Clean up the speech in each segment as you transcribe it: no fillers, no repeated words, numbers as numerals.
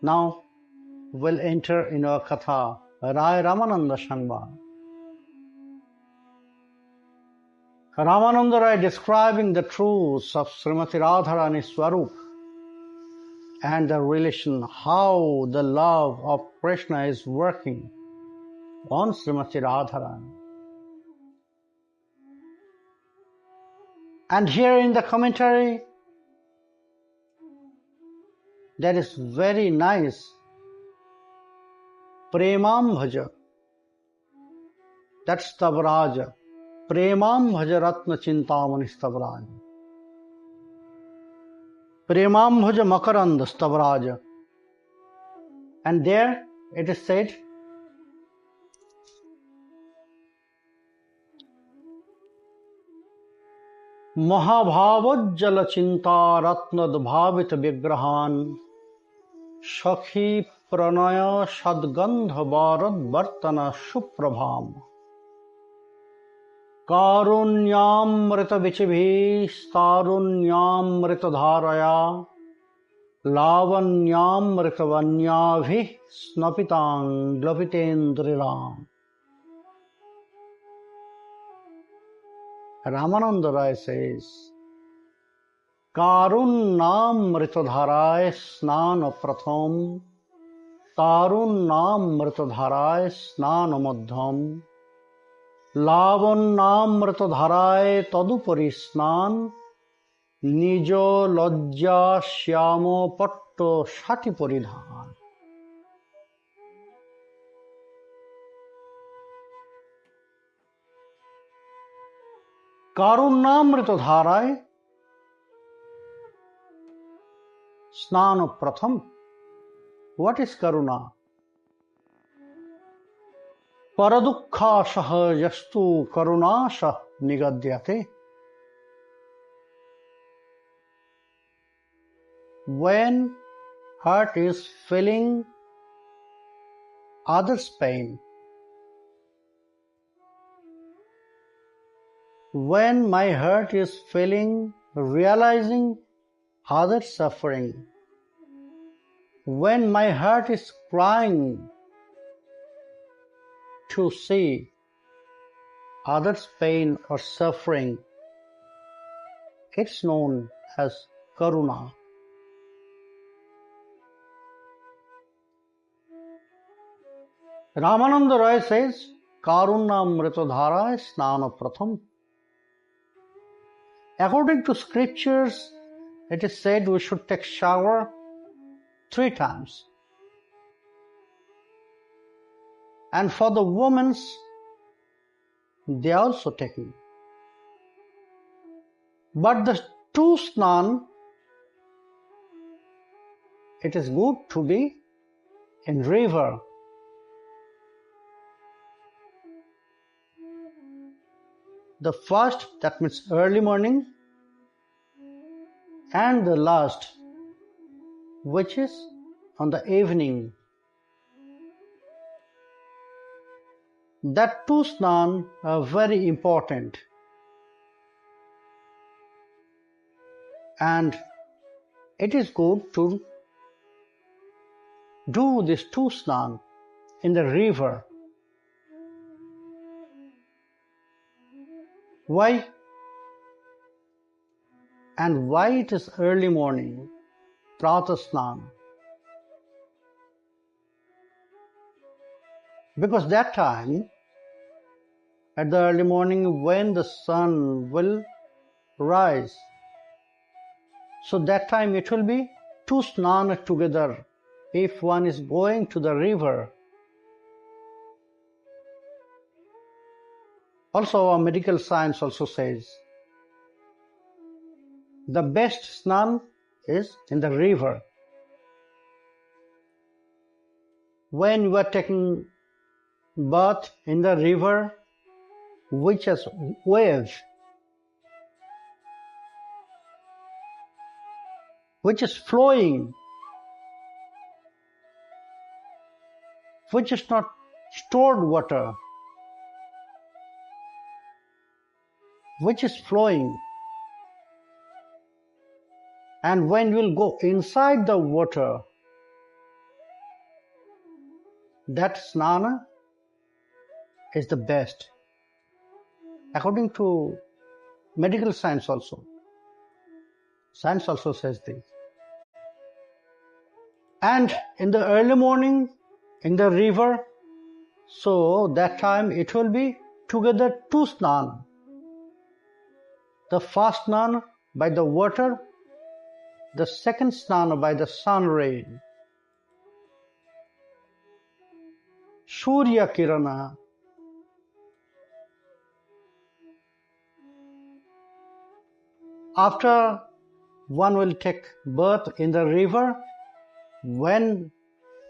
Now we'll enter in our Katha, Rai Ramananda Sangma. Ramananda Rai describing the truths of Srimati Radharani Swarup and the relation, how the love of Krishna is working on Srimati Radharani. And here in the commentary, that is very nice. Premam bhaja. That's Stavraja. Premam bhaja ratna chintamani Stavraja. Premam bhaja makaranda Stavraja. And there it is said, Mahabhavajjala chinta ratnad bhavita vigrahan Shakhi pranaya sadgandha bharad vartana suprabham Karunyamrita vichibhi starunyamrita dharaya Lavanyamrita vanyabhi snapitang glapitendriram. Ramananda Rai says, Karunnamritadharay snana pratham, Tarunnamritadharay snana madhyam, Lavannamritadharay tadupari snan, Nijo lajja shyamo patto shati paridhan. Karunnamritadharay snana pratham. What is karuna? Paradukha sahajastu karunasha nigadyate. When heart is feeling others' pain, when my heart is feeling, realizing others' suffering, when my heart is crying to see others' pain or suffering, it's known as karuna. Ramananda Rai says, Karunnamritadharay snana pratham. According to scriptures, it is said we should take shower 3 times. And for the women, they are also taking. But the 2 snan, it is good to be in river. The first, that means early morning, and the last, which is on the evening. That 2 snan are very important. And it is good to do this 2 snan in the river. Why? And why it is early morning, Prata Snan? Because that time, at the early morning when the sun will rise, so that time it will be 2 snan together if one is going to the river. Also, our medical science also says the best snan is in the river. When you are taking bath in the river which has waves, which is flowing, which is not stored water, which is flowing. And when you will go inside the water, that snana is the best. According to medical science also. Science also says this. And in the early morning, in the river, so that time it will be together two snan. The first snan by the water, the second snan by the sun ray. Surya Kirana. After one will take birth in the river, when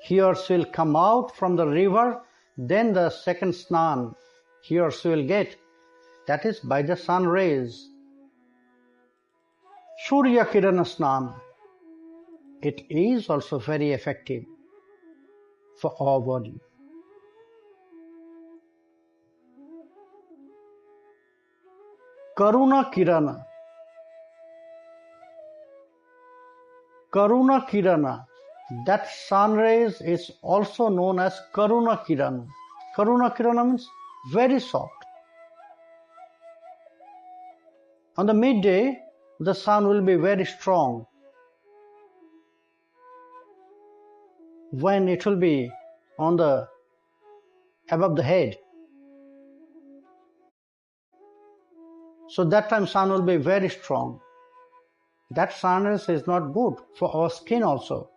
he or she will come out from the river, then the second snan he or she will get. That is by the sun rays. Surya Kirana Snan. It is also very effective for our body. Karuna Kirana. Karuna Kirana. That sun rays is also known as Karuna Kirana. Karuna Kirana means very soft. On the midday, the sun will be very strong. When it will be on the above the head. So that time sun will be very strong. That sunrise is not good for our skin also.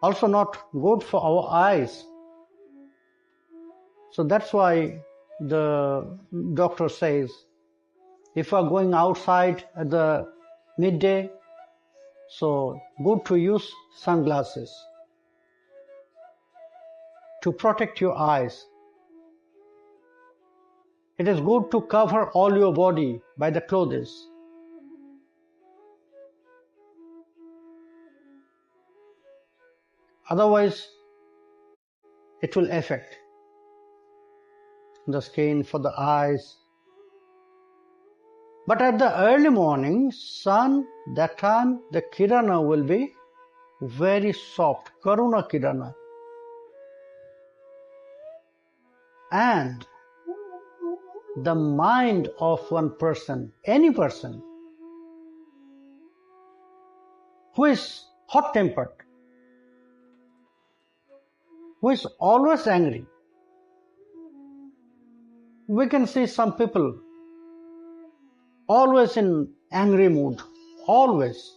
Also not good for our eyes. So that's why the doctor says, if you are going outside at the midday, so good to use sunglasses to protect your eyes. It is good to cover all your body by the clothes. Otherwise, it will affect the skin, for the eyes. But at the early morning, sun, that time the kirana will be very soft, karuna kirana. And the mind of one person, any person, who is hot-tempered, who is always angry. We can see some people always in angry mood, always.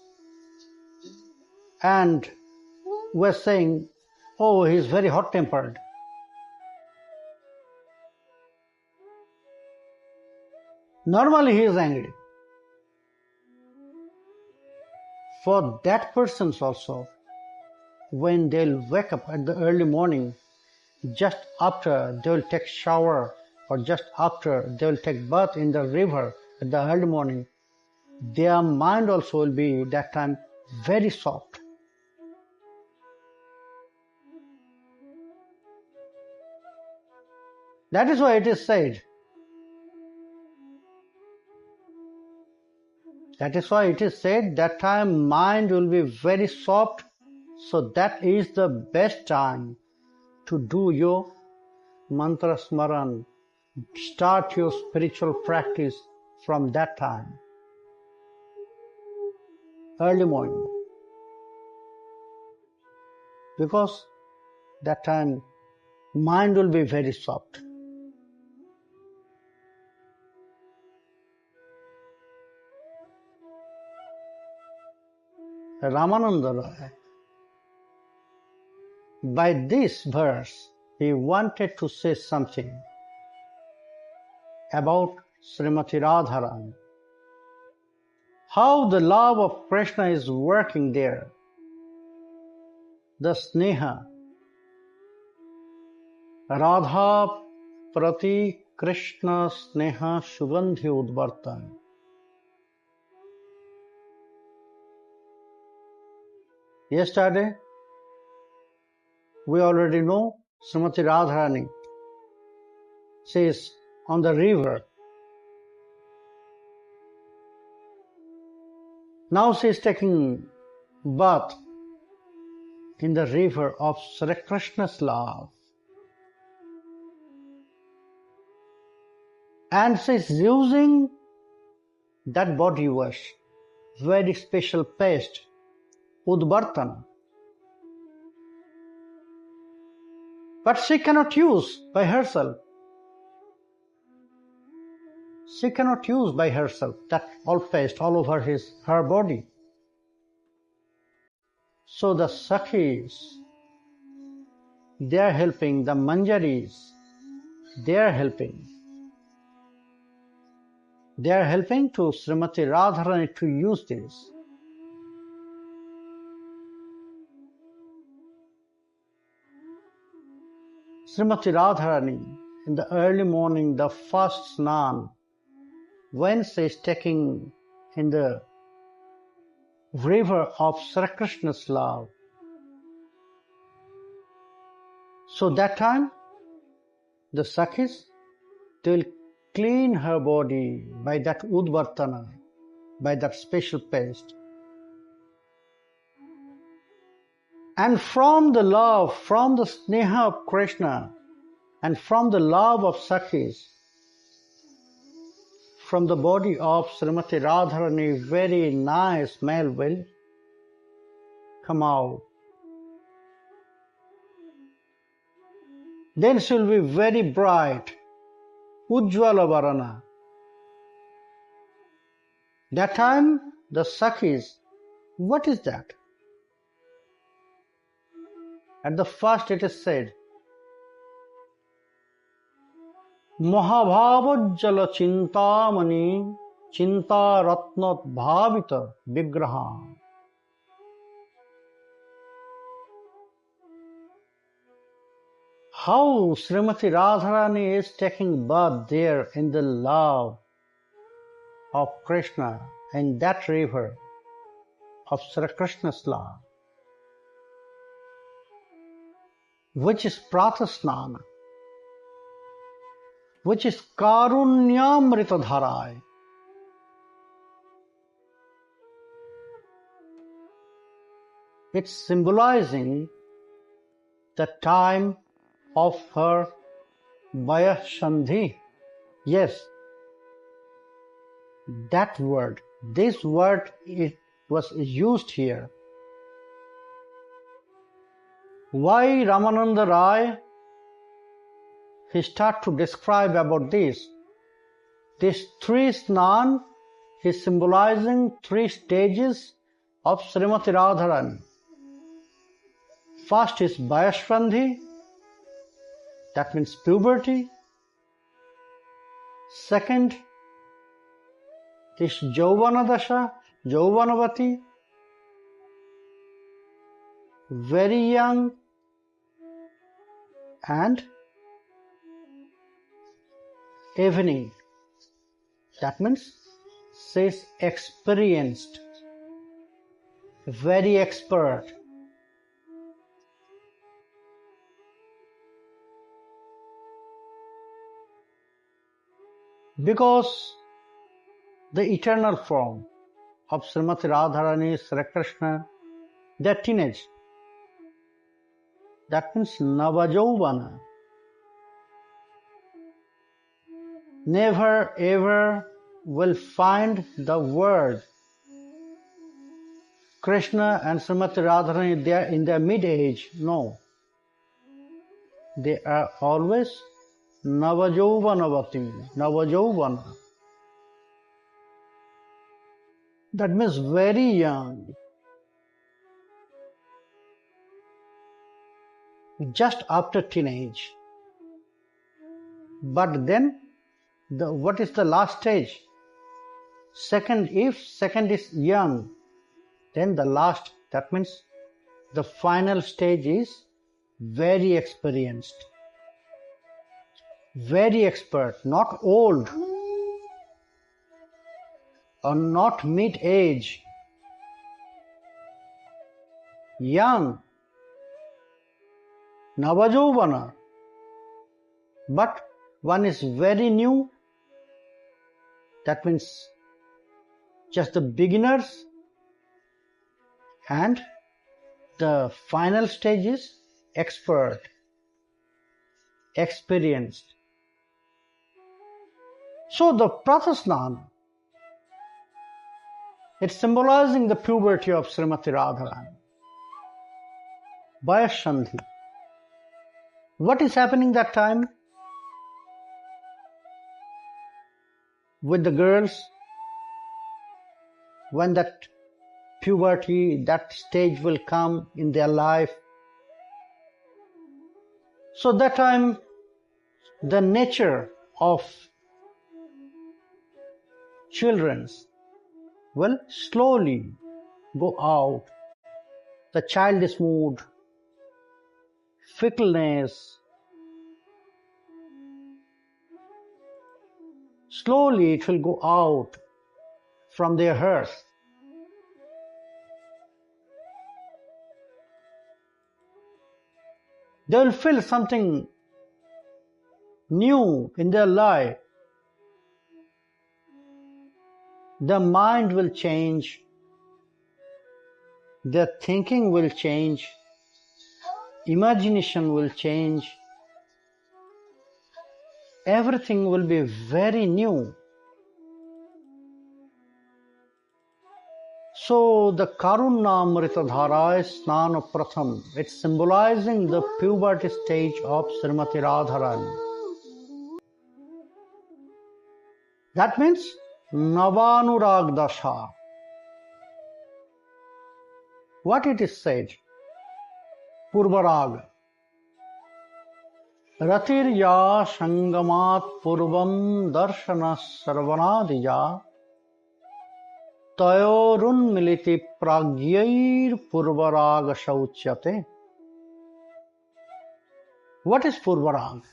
And we're saying, oh, he's very hot-tempered. Normally he is angry. For that persons also, when they'll wake up at the early morning, just after they will take shower or just after they will take bath in the river at the early morning, their mind also will be that time very soft. That is why it is said. That is why it is said that time mind will be very soft. So that is the best time to do your mantra smaran. Start your spiritual practice from that time. Early morning. Because that time mind will be very soft. Ramananda Roy, by this verse, he wanted to say something about Srimati Radharani. How the love of Krishna is working there. The sneha. Radha prati Krishna sneha sugandhi udvartan. Yesterday, we already know Srimati Radharani. She is on the river. Now she is taking bath in the river of Sri Krishna's love. And she's using that body wash, very special paste, udvartana. But she cannot use by herself. She cannot use by herself that all paste all over her body. So the Sakhis, they are helping, the Manjaris, they are helping. They are helping to Srimati Radharani to use this. Srimati Radharani, in the early morning, the first snan, when she is taking in the river of Sri Krishna's love. So that time, the Sakhis, they will clean her body by that udvartana, by that special paste. And from the love, from the sneha of Krishna, and from the love of Sakhis, from the body of Srimati Radharani, very nice smell will come out. Then she will be very bright, Ujjvala Varana. That time, the Sakhis, what is that? At the first it is said, Mahabhavajjala Chintamani Chinta Ratnat Bhavita Vigraha. How Srimati Radharani is taking birth there in the love of Krishna in that river of Sri Krishna's love, which is Pratasnana, which is Karunyamrita Dharai. It's symbolizing the time of her Vayasandhi. Yes, that word, this word, it was used here. Why Ramananda Rai, he started to describe about this. This three snan is symbolizing three stages of Srimati Radharani. First is Vayasandhi, that means puberty. Second is Jauvana Dasha, Jauvanavati, very young, and evening, that means she is experienced, very expert. Because the eternal form of Srimati Radharani, Sri Krishna, they are teenage. That means Navajauvana. Never ever will find the word Krishna and Srimati Radharani, they are in their mid-age. No. They are always Navajauvanavati, Navajauvana. That means very young. Just after teenage. But then, what is the last stage? Second, if second is young, then the last, that means the final stage is very experienced. Very expert, not old or not mid-age. Young, Navajauvana. But one is very new, that means just the beginners, and the final stage is expert, experienced. So the Prathasnana, it's symbolizing the puberty of Srimati Radharani. Vayasandhi. What is happening that time with the girls when that puberty, that stage will come in their life? So that time the nature of children will slowly go out. The childish mood, fickleness, slowly it will go out from their hearts. They will feel something new in their life. Their mind will change. Their thinking will change. Imagination will change. Everything will be very new. So the Karunamrita Dhara is Snana Pratham. It's symbolizing the puberty stage of Srimati Radharani. That means Navanurag Dasha. What it is said? Purvarag. Ratirya Shangamat Purvam Darshana Sarvanadija Tayorun Militi Pragyair Purvarag Shauchyate. What is Purvarag?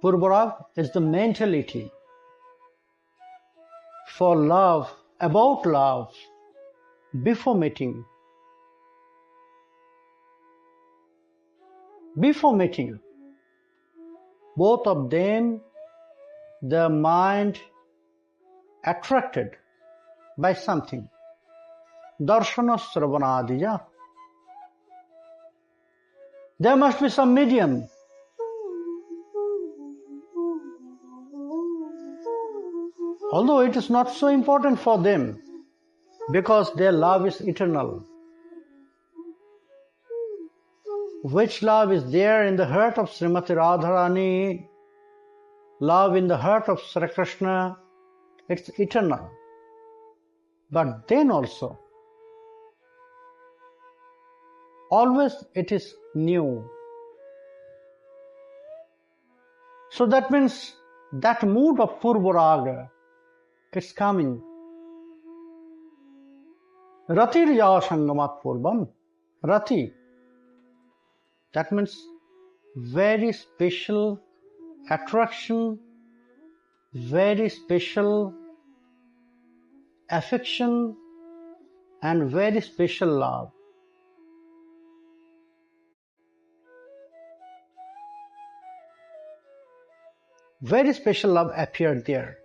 Purvarag is the mentality for love, about love, before meeting. Before meeting, both of them, their mind attracted by something. Darshana Sravanadija. There must be some medium. Although it is not so important for them, because their love is eternal. Which love is there in the heart of Srimati Radharani, love in the heart of Sri Krishna, it's eternal. But then also, always it is new. So that means that mood of Purvaraga is coming. Ratirya Sangamat Purvam. Rati. That means very special attraction, very special affection, and very special love. Very special love appeared there.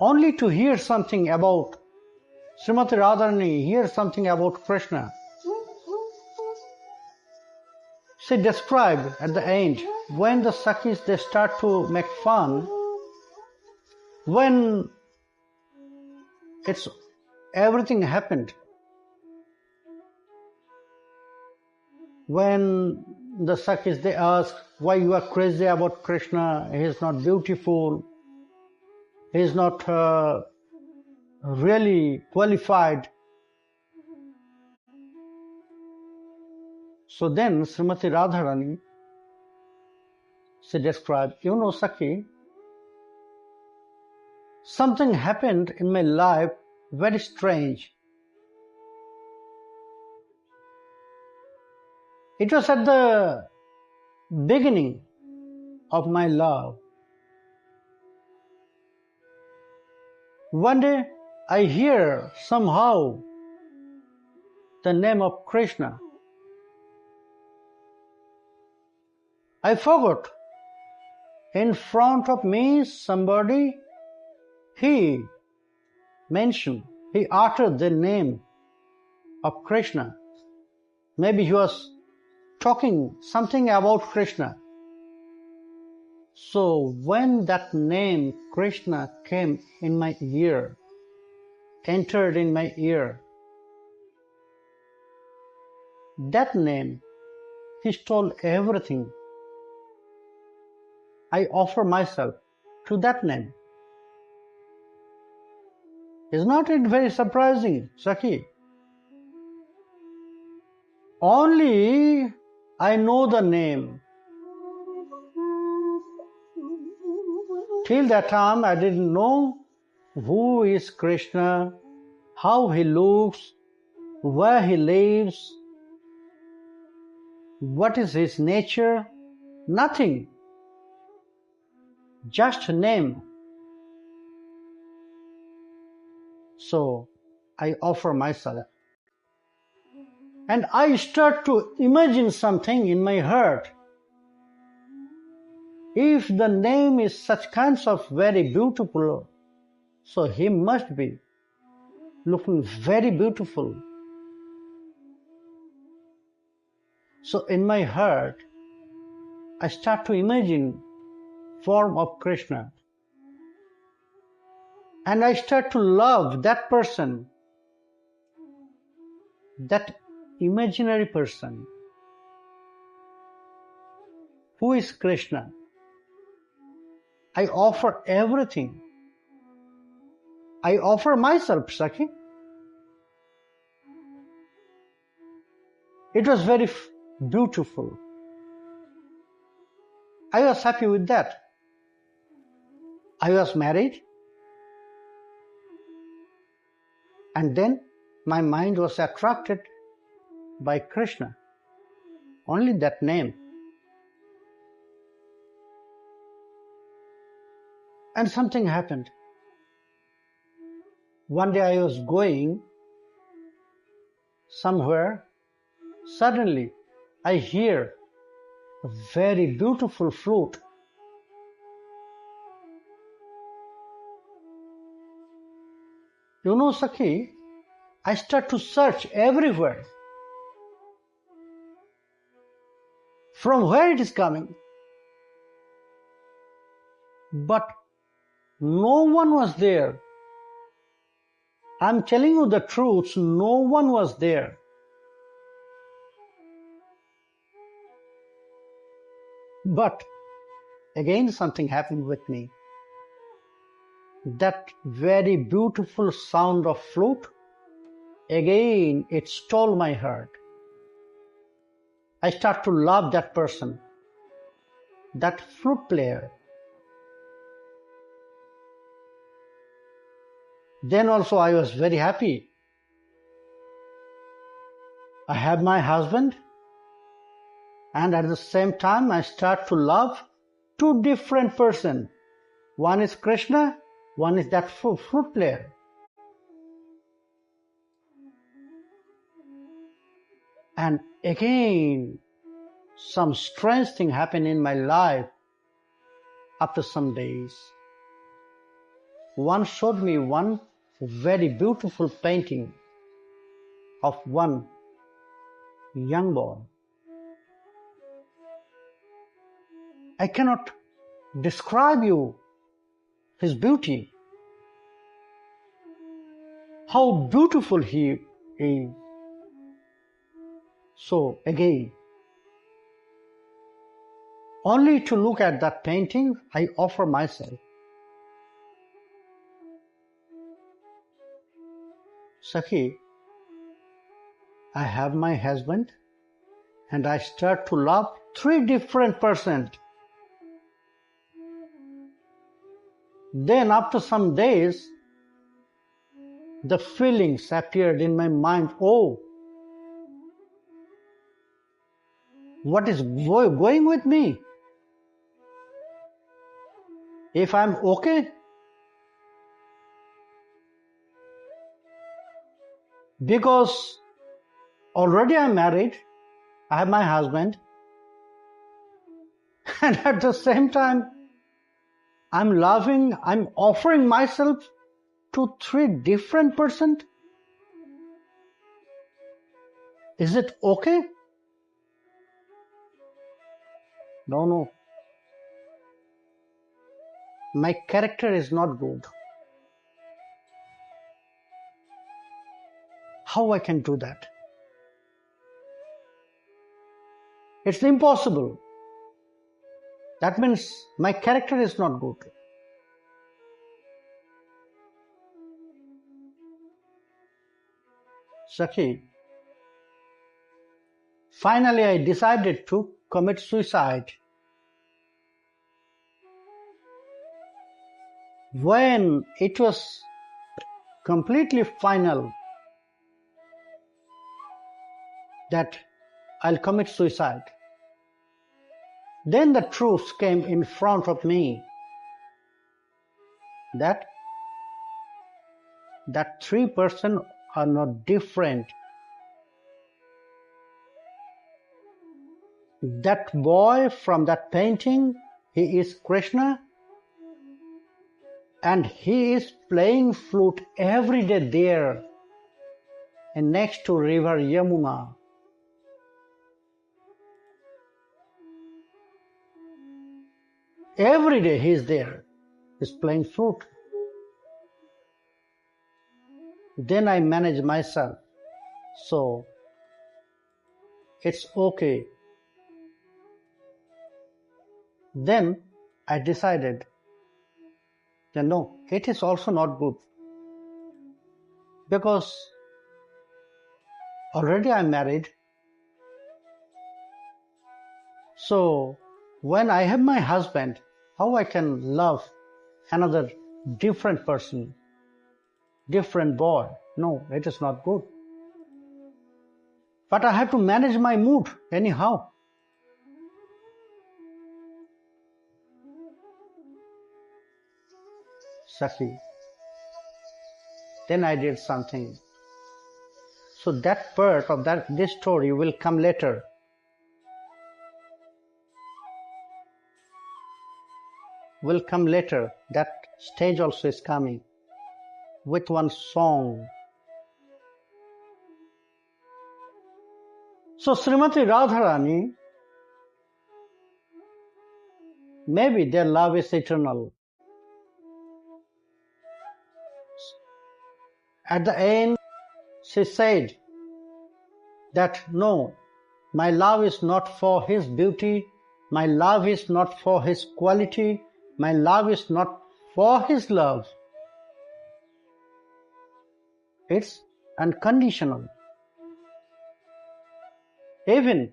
Only to hear something about Srimati Radharani, hear something about Krishna. She described at the end, when the Sakhis, they start to make fun, when everything happened, when the Sakhis, they ask, why you are crazy about Krishna, he is not beautiful, he is not really qualified. So then Srimati Radharani, she described, you know Sakhi, something happened in my life very strange. It was at the beginning of my love. One day I hear somehow the name of Krishna. I forgot. In front of me somebody, he mentioned, he uttered the name of Krishna. Maybe he was talking something about Krishna. So when that name Krishna came in my ear, entered in my ear, that name, he stole everything. I offer myself to that name. Is not it very surprising, Sakhi? Only I know the name. Till that time, I didn't know who is Krishna, how he looks, where he lives, what is his nature, nothing. Just a name. So I offer myself. And I start to imagine something in my heart. If the name is such kinds of very beautiful, so he must be looking very beautiful. So in my heart, I start to imagine form of Krishna. And I start to love that person, that imaginary person. Who is Krishna? I offer everything. I offer myself, Sakhi. It was very beautiful. I was happy with that. I was married. And then my mind was attracted by Krishna. Only that name. And something happened. One day I was going somewhere. Suddenly I hear a very beautiful flute. You know, Sakhi, I start to search everywhere. From where it is coming. But no one was there. I'm telling you the truth, no one was there. But again something happened with me. That very beautiful sound of flute, again it stole my heart. I start to love that person, that flute player. Then also I was very happy. I have my husband, and at the same time I start to love two different persons. One is Krishna, one is that flute player. And again, some strange thing happened in my life after some days. One showed me one very beautiful painting of one young boy. I cannot describe you his beauty. How beautiful he is. So again, only to look at that painting, I offer myself. Sakhi, I have my husband and I start to love three different persons. Then after some days, the feelings appeared in my mind. Oh, what is going with me? If I'm okay, because already I'm married, I have my husband, and at the same time, I'm offering myself to three different persons? Is it okay? No. My character is not good. How I can do that? It's impossible. That means my character is not good. Sakhi, finally I decided to commit suicide. When it was completely final that I'll commit suicide, then the truth came in front of me that three persons are not different. That boy from that painting, he is Krishna, and he is playing flute every day there and next to river Yamuna. Every day he is there, he's playing flute. Then I manage myself, so it's okay. Then I decided that no, it is also not good, because already I'm married. So when I have my husband, how I can love another different person, different boy? No, it is not good. But I have to manage my mood anyhow. Sakhi. Then I did something. So that part of this story will come later. Will come later. That stage also is coming with one song. So Srimati Radharani, maybe their love is eternal. At the end, she said that no, my love is not for his beauty, my love is not for his quality, my love is not for his love. It's unconditional. Even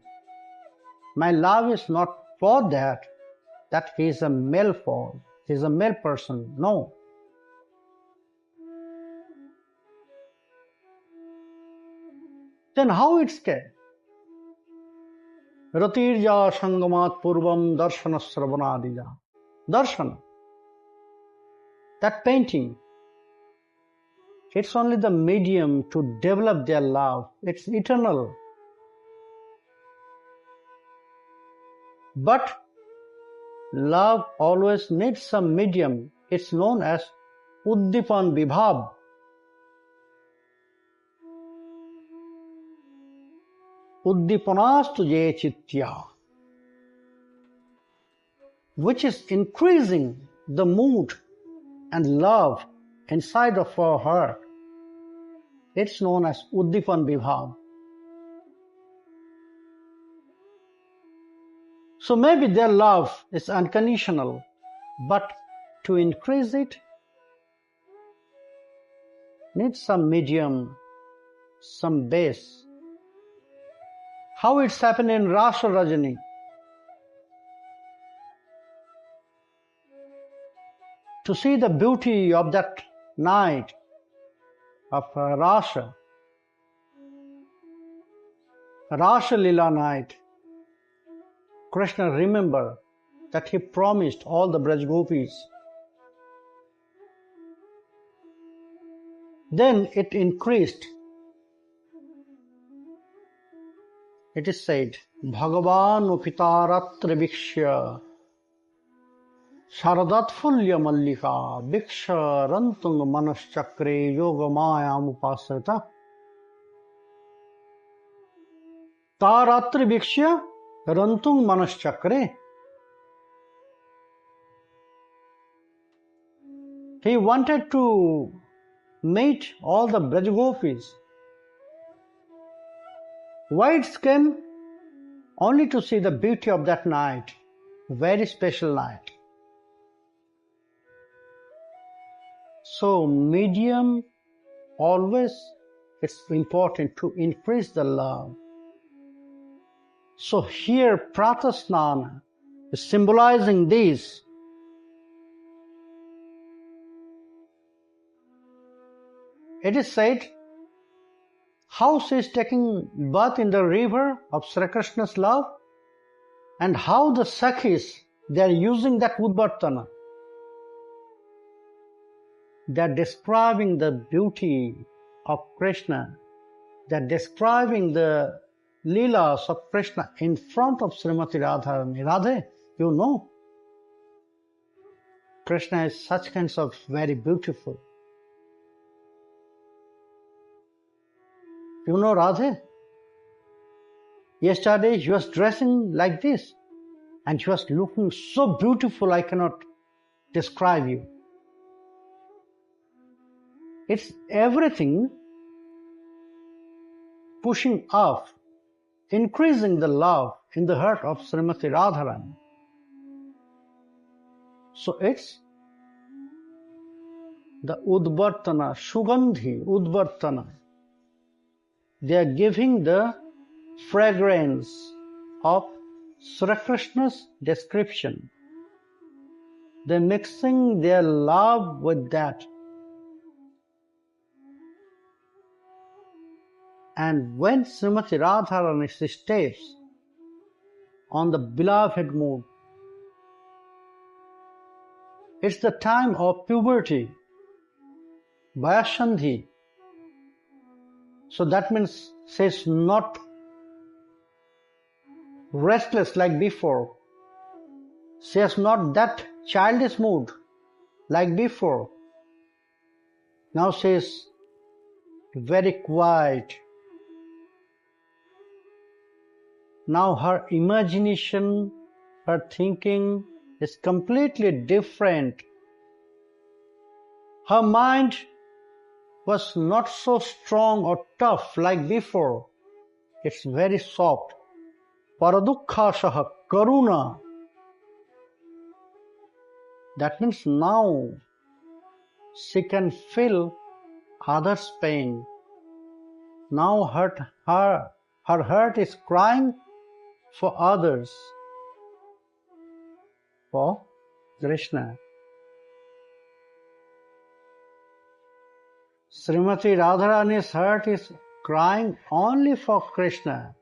my love is not for that he is a male form, he is a male person. No. Then how it's get? Ratirja sangamat purvam darshana sravanadija. Darshana. That painting, it's only the medium to develop their love. It's eternal. But love always needs some medium. It's known as Uddipan Vibhav. Uddipanastu je chitya, which is increasing the mood and love inside of our heart. It's known as Uddipan Vibhav. So maybe their love is unconditional, but to increase it needs some medium, some base. How it's happened in Rasa Rajani. To see the beauty of that night of Rasa Lila night, Krishna remembered that he promised all the Braj Gopis. Then it increased. It is said, Bhagavan Upitaratra Vikshya Sharadatfulya Mallika Viksha Rantung Manaschakre Yoga Mayamupasrita Taratri Vikshya Rantung Manaschakre. He wanted to meet all the Brajagopis. Whites came only to see the beauty of that night, very special night. So medium, always it's important to increase the love. So here Pratasnana is symbolizing this. It is said how she is taking bath in the river of Sri Krishna's love and how the Sakhis, they are using that Udvartana. They are describing the beauty of Krishna. They are describing the Leelas of Krishna in front of Srimati Radharani. Radhe, you know, Krishna is such kinds of very beautiful. You know Radhe? Yesterday she was dressing like this and she was looking so beautiful I cannot describe you. It's everything pushing up, increasing the love in the heart of Srimati Radharani. So it's the Udvartana, Sugandhi, Udvartana. They are giving the fragrance of Sri Krishna's description. They're mixing their love with that. And when Srimati Radharani steps on the beloved mood, it's the time of puberty, Vayasandhi. So that means she's not restless like before. She has not that childish mood like before. Now she is very quiet. Now her imagination, her thinking is completely different. Her mind was not so strong or tough like before. It's very soft. Paradukkhasaha karuna. That means now she can feel others' pain. Now her heart is crying for others, for Krishna. Srimati Radharani's heart is crying only for Krishna.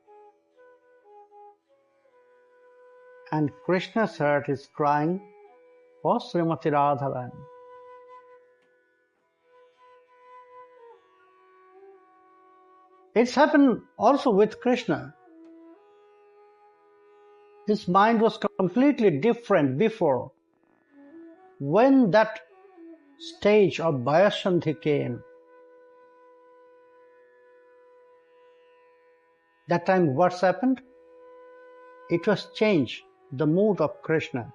And Krishna's heart is crying for Srimati Radharani. It's happened also with Krishna. His mind was completely different before. When that stage of Vayasandhi came, that time what's happened? It was changed, the mood of Krishna.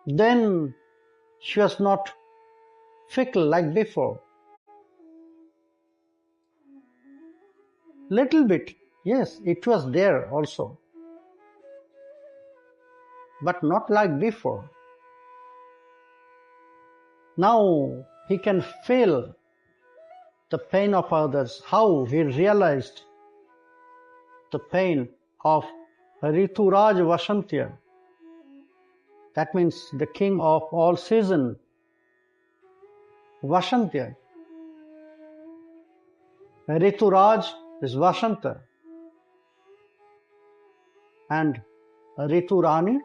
Then she was not fickle like before. Little bit, yes, it was there also. But not like before. Now he can feel the pain of others, how he realized the pain of Rituraj Vasantya. That means the king of all season, Vasantya. Rituraj is Vasanta and Riturani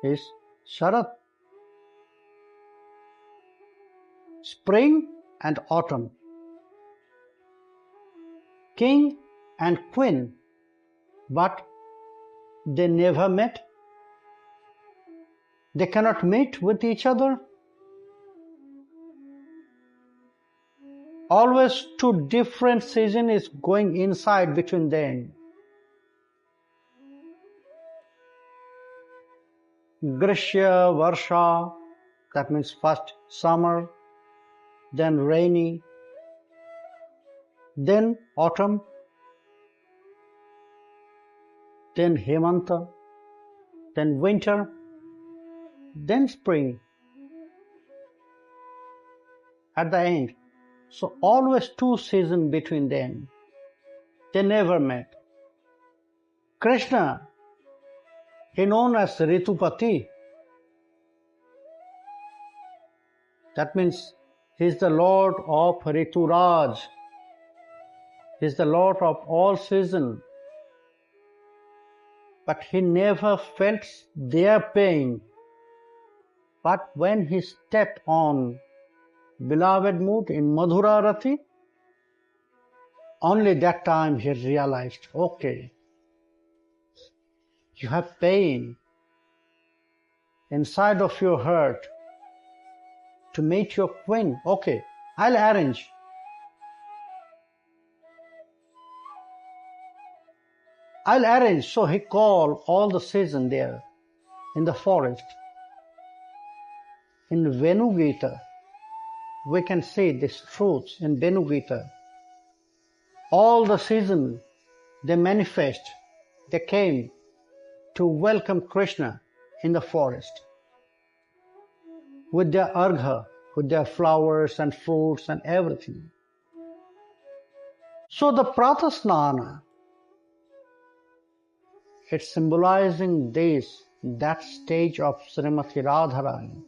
is Sharat. Spring and autumn. King and queen, but They never met. They cannot meet with each other. Always two different seasons is going inside between them. Grishya, Varsha, that means first summer, then rainy, then autumn, then Hemanta, then winter, then spring at the end. So always two seasons between them. They never met. Krishna, he known as Ritupati. That means he is the Lord of Rituraj. He is the Lord of all seasons. But he never felt their pain. But when he stepped on beloved mood in Madhura Rathi, only that time he realized, okay, you have pain inside of your heart to meet your queen. Okay, I'll arrange. So he called all the season there in the forest. In Venugita, we can see this truth in Venugita. All the season they manifest, they came to welcome Krishna in the forest with their argha, with their flowers and fruits and everything. So the Pratasnana, it's symbolizing that stage of Srimati Radharani.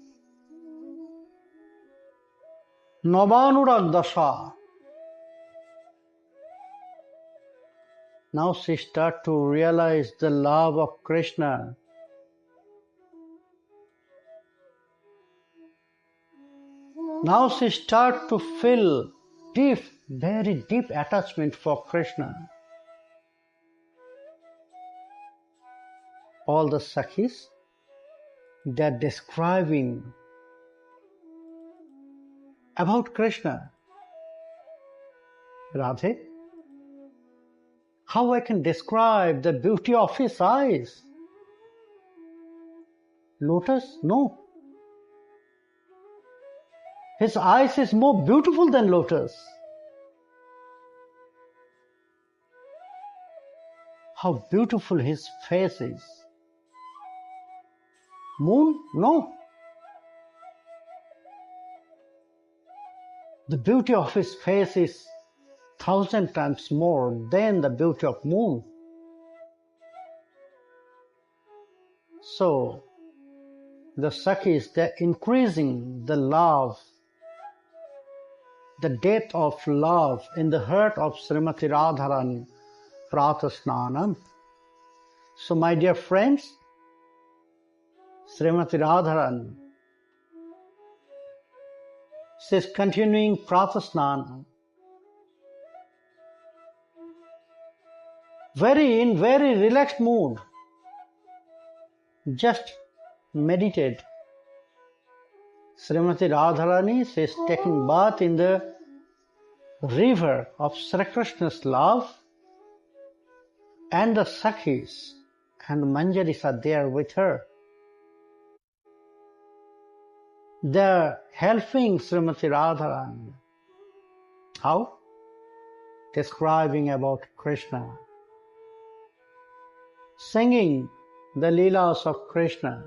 Navanurag Dasha. Now she starts to realize the love of Krishna. Now she starts to feel deep, very deep attachment for Krishna. All the Sakhis, they are describing about Krishna. Radhe, how I can describe the beauty of his eyes? Lotus? No. His eyes is more beautiful than lotus. How beautiful his face is. Moon? No. The beauty of his face is 1,000 times more than the beauty of moon. So, the Sakhis, they're increasing the love, the depth of love in the heart of Srimati Radharani, Pratasnanam. So, my dear friends, Srimati Radharani, she is continuing Pratasnana. In very relaxed mood. Just meditate. Srimati Radharani, she is taking bath in the river of Sri Krishna's love, and the Sakhis and Manjaris are there with her. They are helping Srimati Radharani. How? Describing about Krishna. Singing the Leelas of Krishna.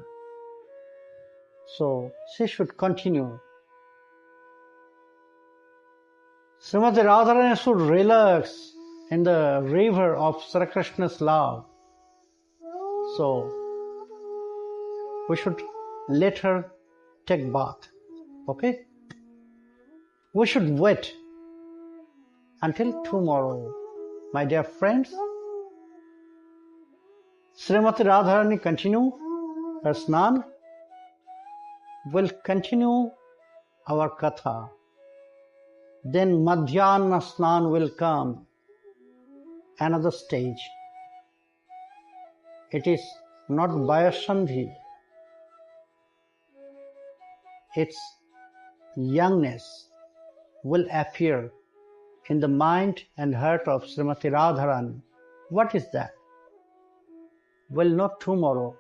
So she should continue. Srimati Radharani should relax in the river of Sri Krishna's love. So we should let her take bath. Okay? We should wait until tomorrow. My dear friends, Srimati Radharani continue her snan. We'll continue our katha. Then Madhyana Snan will come, another stage. It is not Vayasandhi, its youngness will appear in the mind and heart of Srimati Radharani. What is that? Well, not tomorrow,